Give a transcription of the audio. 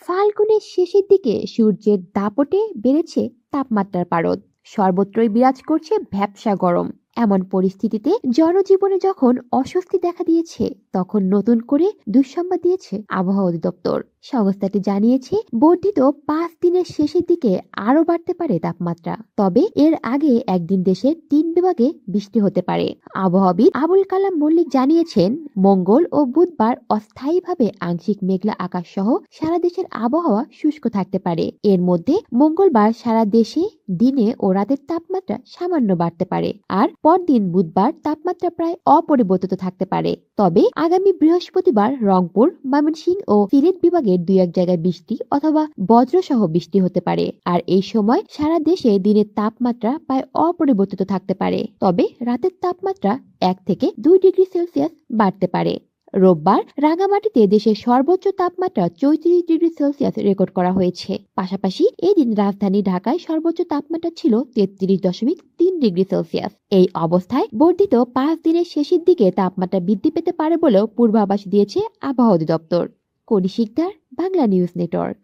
ফাল্গুনের শেষের দিকে সূর্যের দাপটে বেড়েছে তাপমাত্রার পারদ। সর্বত্রই বিরাজ করছে ভ্যাপসা গরম। এমন পরিস্থিতিতে জনজীবনে যখন অস্বস্তি দেখা দিয়েছে, তখন নতুন করে দুঃসংবাদ দিয়েছে আবহাওয়া অধিদপ্তর। সংস্থাটি জানিয়েছে, বর্ধিত 5 দিনের শেষের দিকে আরো বাড়তে পারে তাপমাত্রা। তবে এর আগে একদিন দেশের 3 বিভাগে বৃষ্টি হতে পারে। আবহাওয়াবিদ আবুল কালাম মল্লিক জানিয়েছেন, মঙ্গল ও বুধবার অস্থায়ীভাবে আংশিক মেঘলা আকাশ সহ সারা দেশের আবহাওয়া শুষ্ক থাকতে পারে। এর মধ্যে মঙ্গলবার সারা দেশে দিনে ও রাতের তাপমাত্রা সামান্য বাড়তে পারে, আর পরদিন বুধবার তাপমাত্রা প্রায় অপরিবর্তিত থাকতে পারে। তবে আগামী বৃহস্পতিবার রংপুর, ময়মনসিংহ ও সিলেট বিভাগের 2-1 জায়গায় বৃষ্টি অথবা বজ্রসহ বৃষ্টি হতে পারে। আর এই সময় সারা দেশে দিনের তাপমাত্রা প্রায় অপরিবর্তিত থাকতে পারে, তবে রাতের তাপমাত্রা 1 থেকে 2 ডিগ্রি সেলসিয়াস বাড়তে পারে। রোববার রাঙামাটিতে দেশের সর্বোচ্চ তাপমাত্রা 34 ডিগ্রি সেলসিয়াস রেকর্ড করা হয়েছে। পাশাপাশি এদিন রাজধানী ঢাকায় সর্বোচ্চ তাপমাত্রা ছিল 33.3 ডিগ্রি সেলসিয়াস। এই অবস্থায় বর্ধিত 5 দিনের শেষের দিকে তাপমাত্রা বৃদ্ধি পেতে পারে বলেও পূর্বাভাস দিয়েছে আবহাওয়া অধিদপ্তর। কনি শিকদার, বাংলা নিউজ নেটওয়ার্ক।